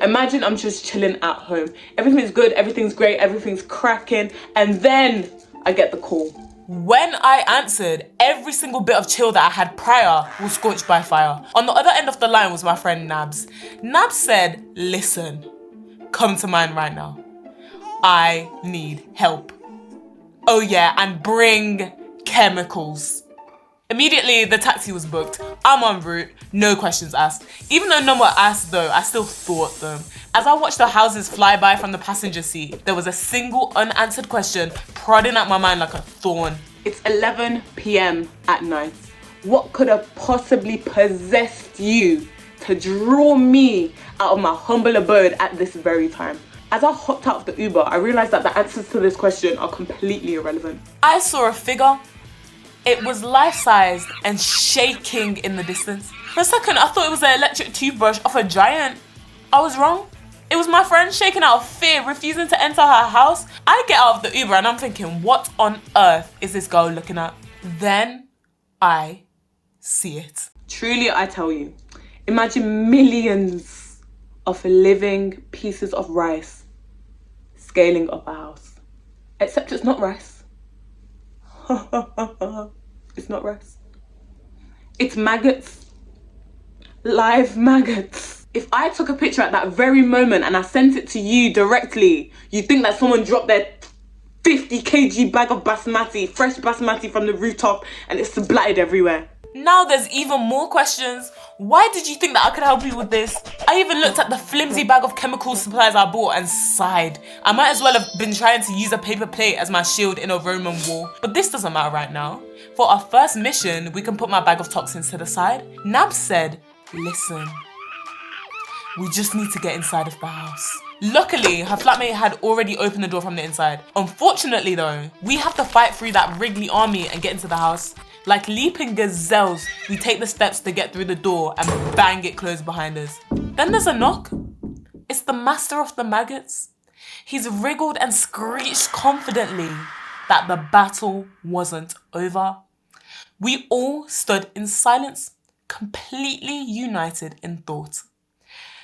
Imagine I'm just chilling at home. Everything's good, everything's great, everything's cracking, and then I get the call. When I answered, every single bit of chill that I had prior was scorched by fire. On the other end of the line was my friend Nabs. Nabs said, listen, come to mine right now. I need help. Oh yeah, and bring chemicals. Immediately, the taxi was booked. I'm en route, no questions asked. Even though none were asked though, I still thought them. As I watched the houses fly by from the passenger seat, there was a single unanswered question prodding at my mind like a thorn. It's 11 p.m. at night. What could have possibly possessed you to draw me out of my humble abode at this very time? As I hopped out of the Uber, I realized that the answers to this question are completely irrelevant. I saw a figure. It was life-sized and shaking in the distance. For a second, I thought it was an electric toothbrush off a giant. I was wrong. It was my friend shaking out of fear, refusing to enter her house. I get out of the Uber and I'm thinking, what on earth is this girl looking at? Then I see it. Truly, I tell you, imagine millions of living pieces of rice scaling up a house. Except it's not rice. It's not rice. It's maggots. Live maggots. If I took a picture at that very moment and I sent it to you directly, you'd think that someone dropped their 50 kg bag of basmati, fresh basmati from the rooftop, and it's splattered everywhere. Now there's even more questions. Why did you think that I could help you with this? I even looked at the flimsy bag of chemical supplies I bought and sighed. I might as well have been trying to use a paper plate as my shield in a Roman wall. But this doesn't matter right now. For our first mission, we can put my bag of toxins to the side. Nab said, listen, we just need to get inside of the house. Luckily, her flatmate had already opened the door from the inside. Unfortunately though, we have to fight through that Wrigley army and get into the house. Like leaping gazelles, we take the steps to get through the door and bang it closed behind us. Then there's a knock. It's the master of the maggots. He's wriggled and screeched confidently that the battle wasn't over. We all stood in silence, completely united in thought.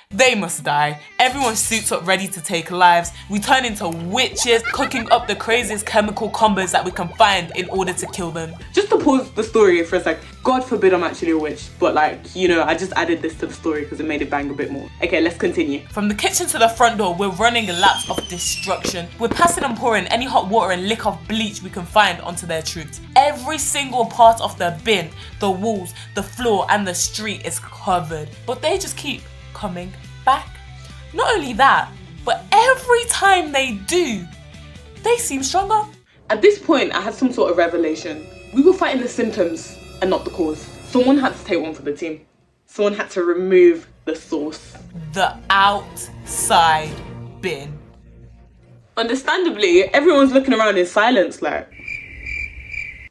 They must die. Everyone suits up ready to take lives. We turn into witches, cooking up the craziest chemical combos that we can find in order to kill them. Just to pause the story for a sec. God forbid I'm actually a witch, but like, you know, I just added this to the story because it made it bang a bit more. Okay, let's continue. From the kitchen to the front door, we're running laps of destruction. We're passing and pouring any hot water and lick of bleach we can find onto their troops. Every single part of the bin, the walls, the floor, and the street is covered. But they just keep coming back. Not only that, but every time they do, they seem stronger. At this point, I had some sort of revelation. We were fighting the symptoms and not the cause. Someone had to take one for the team. Someone had to remove the source. The outside bin. Understandably, everyone's looking around in silence, like,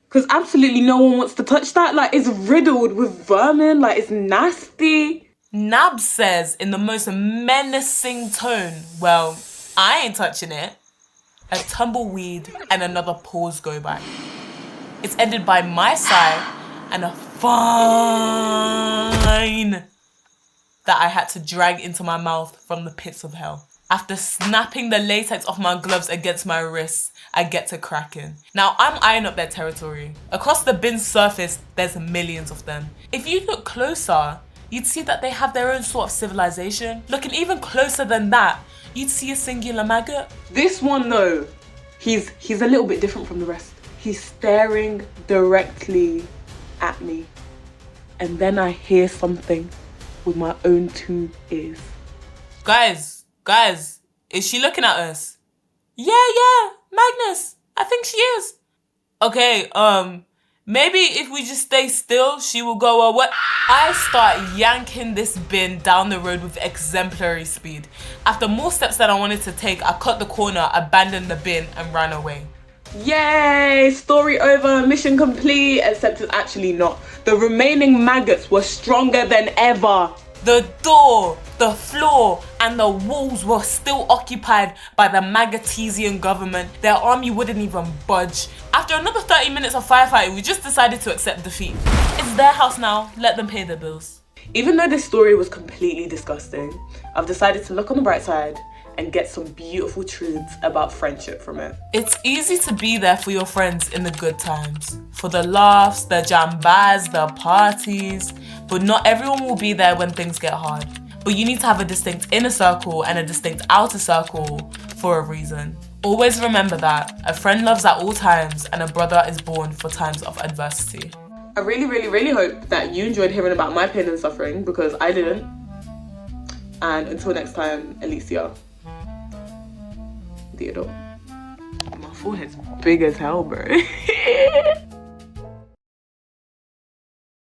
because absolutely no one wants to touch that. Like, it's riddled with vermin, like, it's nasty. Nab says in the most menacing tone, well, I ain't touching it. A tumbleweed and another pause go by. It's ended by my sigh and a fine that I had to drag into my mouth from the pits of hell. After snapping the latex off my gloves against my wrists, I get to cracking. Now I'm eyeing up their territory. Across the bin's surface, there's millions of them. If you look closer, you'd see that they have their own sort of civilization. Looking even closer than that, you'd see a singular maggot. This one though, he's a little bit different from the rest. He's staring directly at me. And then I hear something with my own two ears. Guys, is she looking at us? Yeah, Magnus, I think she is. Okay, maybe if we just stay still, she will go away. I start yanking this bin down the road with exemplary speed. After more steps than I wanted to take, I cut the corner, abandoned the bin, and ran away. Yay! Story over, mission complete, except it's actually not. The remaining maggots were stronger than ever. The door, the floor, and the walls were still occupied by the Maggotesian government. Their army wouldn't even budge. After another 30 minutes of firefighting, we just decided to accept defeat. It's their house now, let them pay their bills. Even though this story was completely disgusting, I've decided to look on the bright side and get some beautiful truths about friendship from it. It's easy to be there for your friends in the good times, for the laughs, the jambas, the parties, but not everyone will be there when things get hard. But you need to have a distinct inner circle and a distinct outer circle for a reason. Always remember that a friend loves at all times and a brother is born for times of adversity. I really hope that you enjoyed hearing about my pain and suffering, because I didn't. And until next time, Alicia. Theodore. My forehead's big as hell, bro.